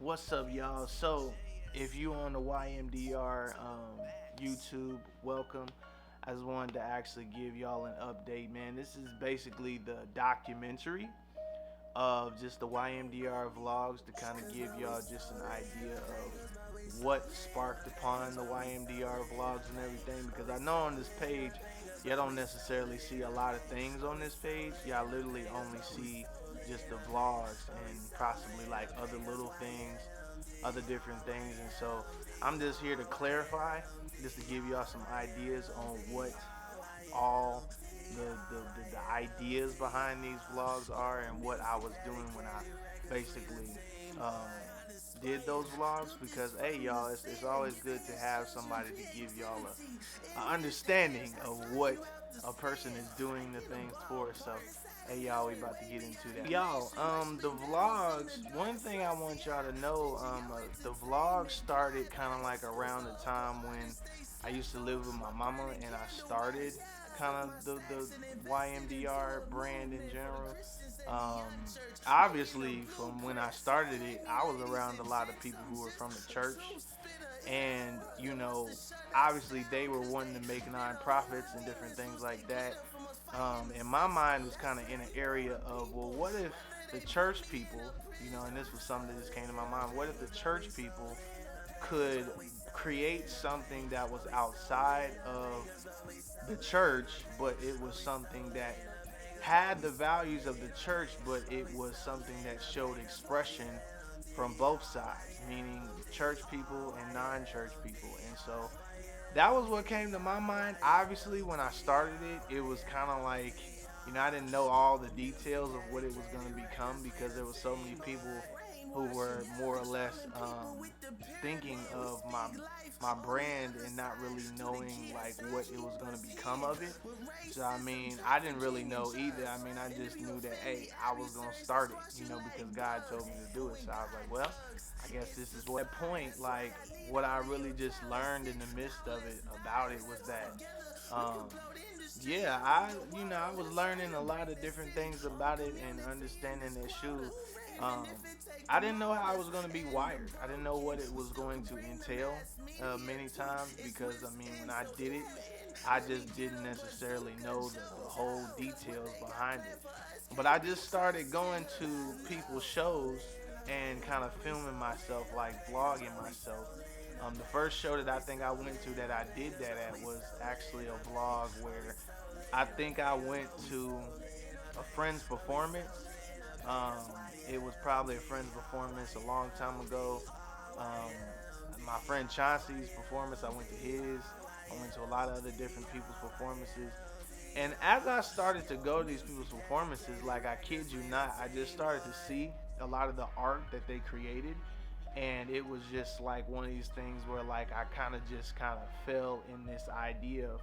What's up, y'all? So, if you on the YMDR YouTube, welcome. I just wanted to actually give y'all an update, man. This is basically the documentary of just the YMDR vlogs to kind of give y'all just an idea of what sparked upon the YMDR vlogs and everything. Because I know on this page, y'all don't necessarily see a lot of things on this page. Y'all literally only see just the vlogs and possibly like other little things, other different things. And so I'm just here to clarify, just to give y'all some ideas on what all the ideas behind these vlogs are and what I was doing when I basically um, did those vlogs. Because hey y'all, it's always good to have somebody to give y'all a understanding of what a person is doing the things for. So hey y'all, we about to get into that. Y'all, the vlogs, one thing I want y'all to know, the vlogs started kind of like around the time when I used to live with my mama and I started kind of the YMDR brand in general. Um, Obviously, from when I started it, I was around a lot of people who were from the church, and obviously they were wanting to make nonprofits and different things like that. And my mind was kind of in an area of, well, what if the church people, and this was something that just came to my mind, what if the church people could create something that was outside of the church, but it was something that had the values of the church, but it was something that showed expression from both sides, meaning church people and non-church people. And so that was what came to my mind. Obviously, when I started it, it was kind of like, I didn't know all the details of what it was going to become because there were so many people who were more or less thinking of my brand and not really knowing like what it was going to become of it. So I mean, I didn't really know either. I mean, I just knew that hey, I was going to start it, because God told me to do it. So I was like, well, I guess this is what. At that point, like what I really just learned in the midst of it about it was that um, yeah, I was learning a lot of different things about it and understanding that shoe. Um, I didn't know how I was going to be wired. I didn't know what it was going to entail many times because I mean, when I did it, I just didn't necessarily know the whole details behind it. But I just started going to people's shows and kind of filming myself, like vlogging myself. The first show that I think I went to that I did that at was actually a vlog where I think I went to a friend's performance. Um, it was probably a friend's performance a long time ago. My friend Chauncey's performance, I went to his. I went to a lot of other different people's performances. And as I started to go to these people's performances, like I kid you not, I just started to see a lot of the art that they created. And it was just like one of these things where like I kind of just kind of fell in this idea of,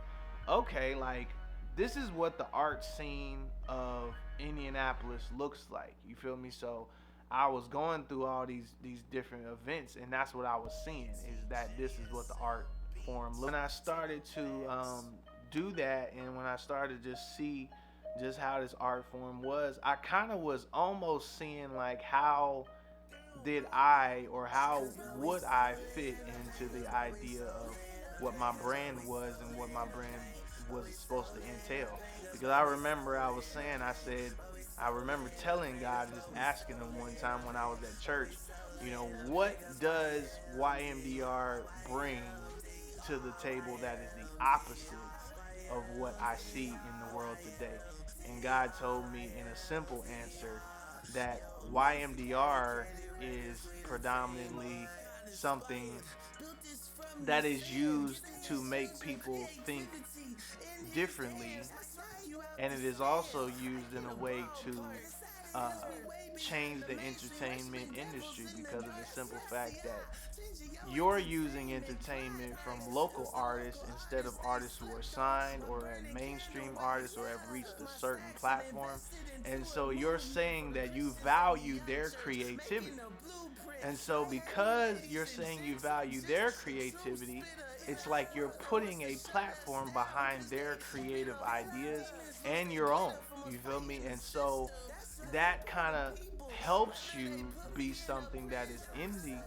okay, like this is what the art scene of Indianapolis looks like. You feel me? So I was going through all these different events, and that's what I was seeing is that this is what the art form looks. When I started to do that, and when I started to just see just how this art form was, I kind of was almost seeing like how did I or how would I fit into the idea of what my brand was and what my brand was supposed to entail. Because I remember I remember telling God, just asking him one time when I was at church, what does YMDR bring to the table that is the opposite of what I see in the world today? And God told me in a simple answer that YMDR is predominantly something that is used to make people think differently, and it is also used in a way to uh, change the entertainment industry because of the simple fact that you're using entertainment from local artists instead of artists who are signed or at mainstream artists or have reached a certain platform. And so you're saying that you value their creativity. And so because you're saying you value their creativity, it's like you're putting a platform behind their creative ideas and your own. You feel me? And so that kind of helps you be something that is in the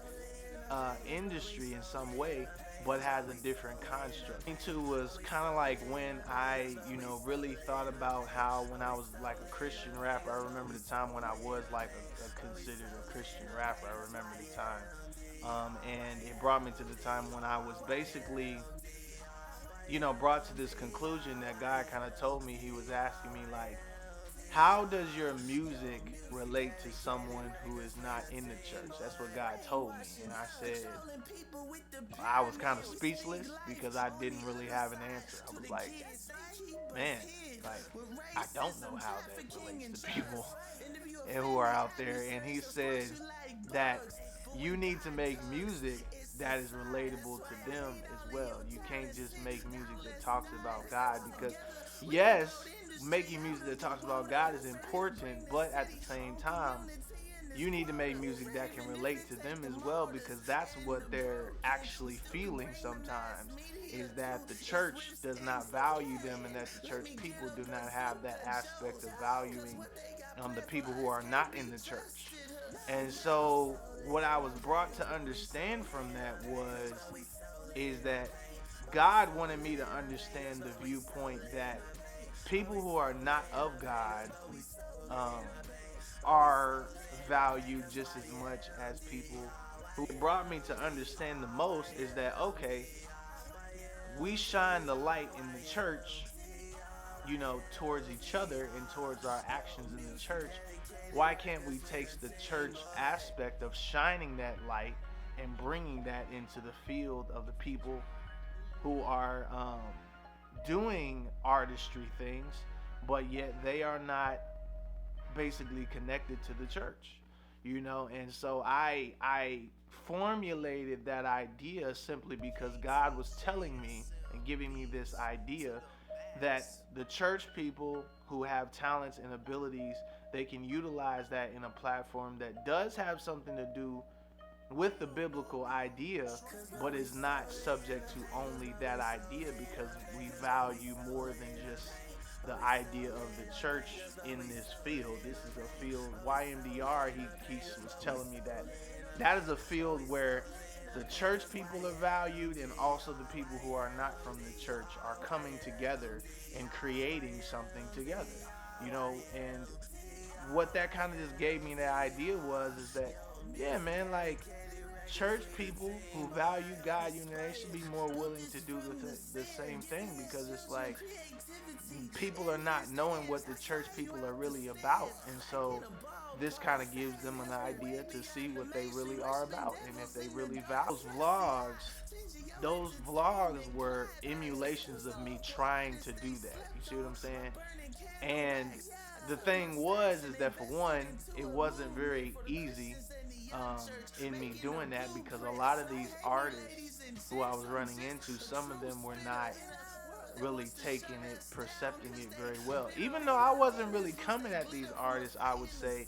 industry in some way, but has a different construct. Me too was kind of like when I, really thought about how when I was like a Christian rapper. I remember the time when I was like a considered a Christian rapper. I remember the time, and it brought me to the time when I was basically, brought to this conclusion that God kind of told me. He was asking me like, how does your music relate to someone who is not in the church? That's what God told me. And I said, I was kind of speechless because I didn't really have an answer. I was like, man, like, I don't know how that relates to people and who are out there. And he said that you need to make music that is relatable to them as well. You can't just make music that talks about God because, yes, making music that talks about God is important, but at the same time, you need to make music that can relate to them as well because that's what they're actually feeling sometimes is that the church does not value them and that the church people do not have that aspect of valuing the people who are not in the church. And so what I was brought to understand from that is that God wanted me to understand the viewpoint that people who are not of God um, are valued just as much as people who brought me to understand the most is that okay, we shine the light in the church, towards each other and towards our actions in the church. Why can't we take the church aspect of shining that light and bringing that into the field of the people who are doing artistry things, but yet they are not basically connected to the church, And so I formulated that idea simply because God was telling me and giving me this idea that the church people who have talents and abilities, they can utilize that in a platform that does have something to do with the biblical idea, but is not subject to only that idea because we value more than just the idea of the church in this field. This is a field, YMDR, he was telling me that is a field where the church people are valued and also the people who are not from the church are coming together and creating something together, and what that kind of just gave me the idea is that, yeah, man, like, church people who value God, they should be more willing to do the same thing because it's like people are not knowing what the church people are really about. And so this kind of gives them an idea to see what they really are about and if they really value those vlogs were emulations of me trying to do that. You see what I'm saying? And the thing is that for one, it wasn't very easy in me doing that because a lot of these artists who I was running into, some of them were not really taking it, percepting it very well. Even though I wasn't really coming at these artists, I would say,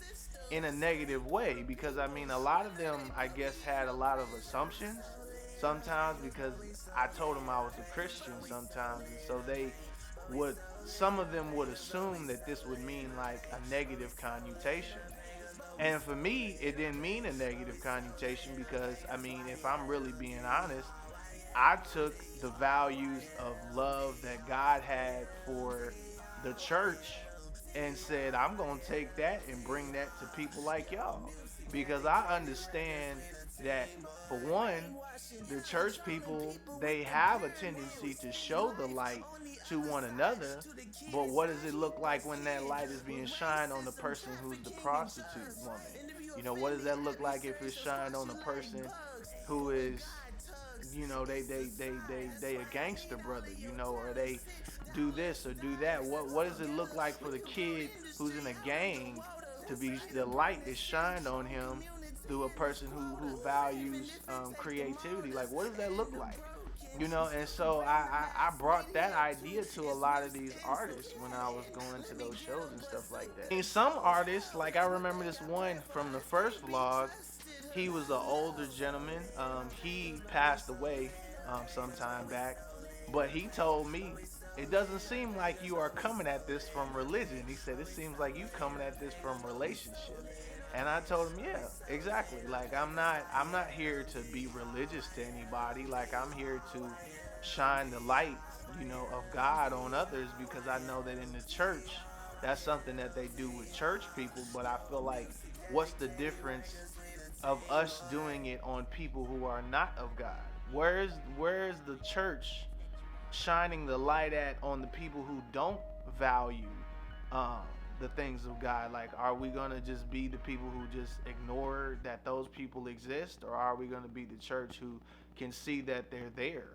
in a negative way because I mean, a lot of them, I guess, had a lot of assumptions sometimes because I told them I was a Christian sometimes, and so some of them would assume that this would mean like a negative connotation. And for me, it didn't mean a negative connotation because, I mean, if I'm really being honest, I took the values of love that God had for the church and said, I'm going to take that and bring that to people like y'all. Because I understand that, for one, the church people, they have a tendency to show the light to one another, but what does it look like when that light is being shined on the person who's the prostitute woman? What does that look like if it's shined on the person who is, they a gangster brother, or they do this or do that? What does it look like for the kid who's in a gang to be the light is shined on him through a person who values creativity? Like, what does that look like? And so I brought that idea to a lot of these artists when I was going to those shows and stuff like that. And some artists, like I remember this one from the first vlog, he was an older gentleman. He passed away some time back, but he told me, it doesn't seem like you are coming at this from religion. He said, it seems like you coming at this from relationship. And I told him, yeah, exactly. Like I'm not here to be religious to anybody. Like I'm here to shine the light, of God on others, because I know that in the church, that's something that they do with church people. But I feel like, what's the difference of us doing it on people who are not of God? Where's the church shining the light at on the people who don't value um, the things of God? Like, are we gonna just be the people who just ignore that those people exist, or are we gonna be the church who can see that they're there?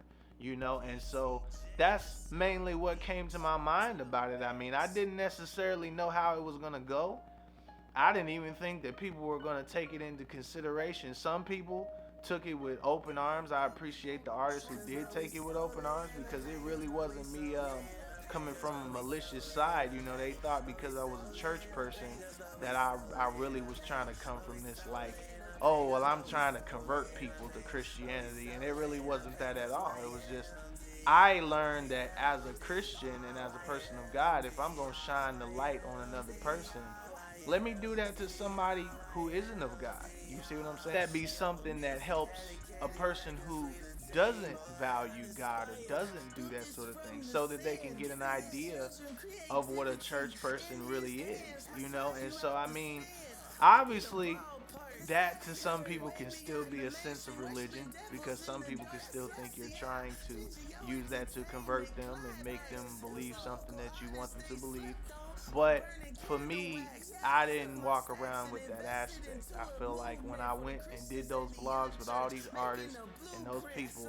And so that's mainly what came to my mind about it. I mean, I didn't necessarily know how it was gonna go. I didn't even think that people were going to take it into consideration. Some people took it with open arms. I appreciate the artists who did take it with open arms, because it really wasn't me coming from a malicious side. They thought because I was a church person that I really was trying to come from this, like, oh, well, I'm trying to convert people to Christianity. And it really wasn't that at all. It was just, I learned that as a Christian and as a person of God, if I'm going to shine the light on another person, let me do that to somebody who isn't of God. You see what I'm saying? That be something that helps a person who doesn't value God or doesn't do that sort of thing, so that they can get an idea of what a church person really is. And so, I mean, obviously, that to some people can still be a sense of religion, because some people can still think you're trying to use that to convert them and make them believe something that you want them to believe. But for me, I didn't walk around with that aspect. I feel like when I went and did those vlogs with all these artists and those people,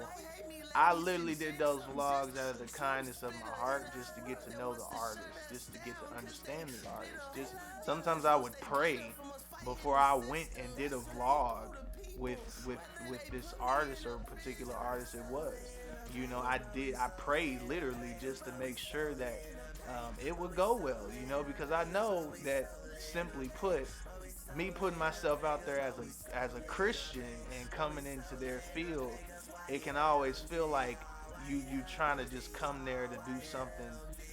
I literally did those vlogs out of the kindness of my heart, just to get to know the artist, just to get to understand the artist. Just sometimes I would pray before I went and did a vlog with with this artist, or a particular artist it was. I prayed literally just to make sure that it would go well, because I know that, simply put, me putting myself out there as a Christian and coming into their field, it can always feel like you trying to just come there to do something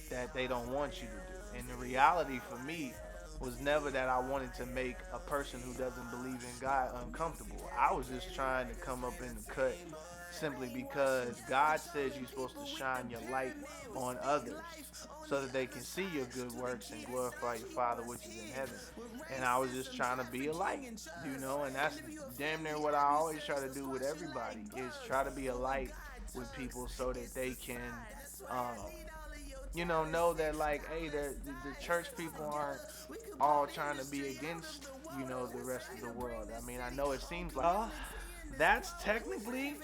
that they don't want you to do. And the reality for me was never that I wanted to make a person who doesn't believe in God uncomfortable. I was just trying to come up in the cut, simply because God says you're supposed to shine your light on others so that they can see your good works and glorify your Father which is in heaven. And I was just trying to be a light, and that's damn near what I always try to do with everybody, is try to be a light with people so that they can um, know that, like, hey, the church people aren't all trying to be against, the rest of the world. I mean, I know it seems like, that's technically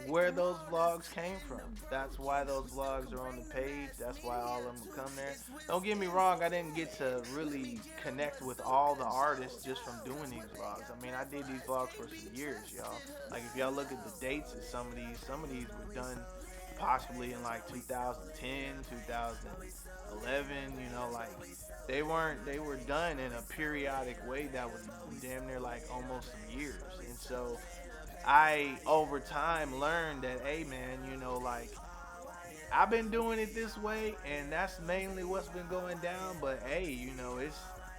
where those vlogs came from. That's why those vlogs are on the page. That's why all of them will come there. Don't get me wrong, I didn't get to really connect with all the artists just from doing these vlogs. I mean, I did these vlogs for some years, y'all. Like, if y'all look at the dates of some of these were done possibly in like 2010, 2011, like they were done in a periodic way that was damn near like almost some years. And so I over time learned that, hey man, like, I've been doing it this way and that's mainly what's been going down, but hey,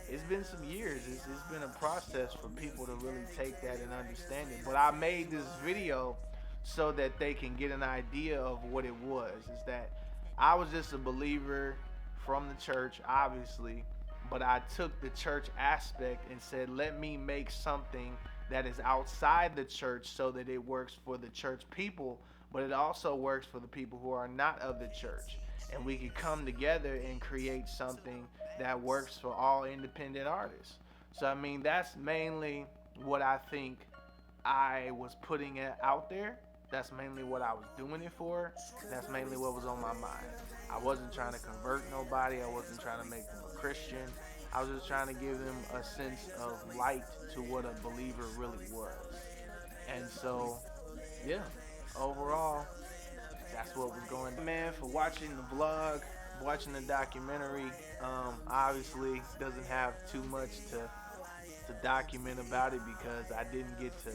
it's been some years. It's been a process for people to really take that and understand it. But I made this video so that they can get an idea of what it was. Is that I was just a believer from the church, obviously, but I took the church aspect and said, let me make something that is outside the church so that it works for the church people, but it also works for the people who are not of the church. And we could come together and create something that works for all independent artists. So, I mean, that's mainly what I think I was putting it out there. That's mainly what I was doing it for. That's mainly what was on my mind. I wasn't trying to convert nobody. I wasn't trying to make them a Christian. I was just trying to give them a sense of light to what a believer really was. And so, yeah, overall, that's what was going on. Man, for watching the vlog, watching the documentary, obviously doesn't have too much to document about it, because I didn't get to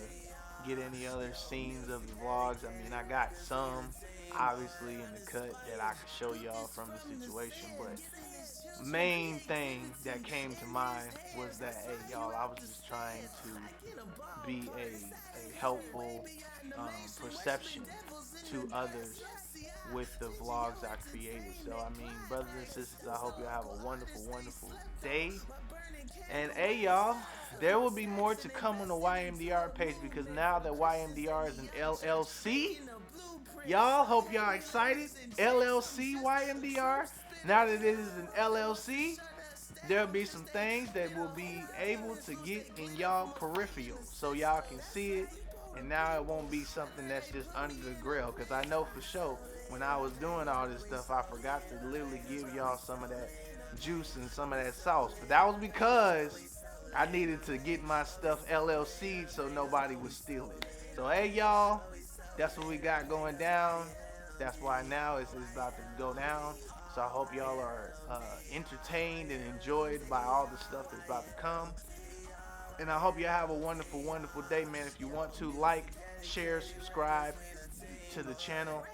get any other scenes of the vlogs. I mean, I got some obviously in the cut that I could show y'all from the situation, but main thing that came to mind was that, hey, y'all, I was just trying to be a helpful perception to others with the vlogs I created. So, I mean, brothers and sisters, I hope y'all have a wonderful, wonderful day. And hey, y'all, there will be more to come on the YMDR page because now that YMDR is an LLC, y'all, hope y'all excited. LLC YMDR. Now that it is an LLC, there'll be some things that will be able to get in y'all peripheral so y'all can see it. And now it won't be something that's just under the grill. Because I know for sure when I was doing all this stuff, I forgot to literally give y'all some of that juice and some of that sauce. But that was because I needed to get my stuff LLC so nobody would steal it. So hey y'all, that's what we got going down. That's why now it's about to go down. So I hope y'all are entertained and enjoyed by all the stuff that's about to come. And I hope you have a wonderful, wonderful day, man. If you want to like, share, subscribe to the channel.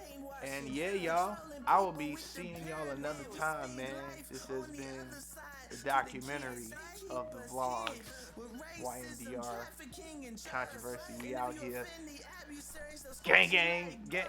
And yeah, y'all, I will be seeing y'all another time, man. This has been the documentary of the vlogs, YMDR controversy. We out here. Gang, gang, gang.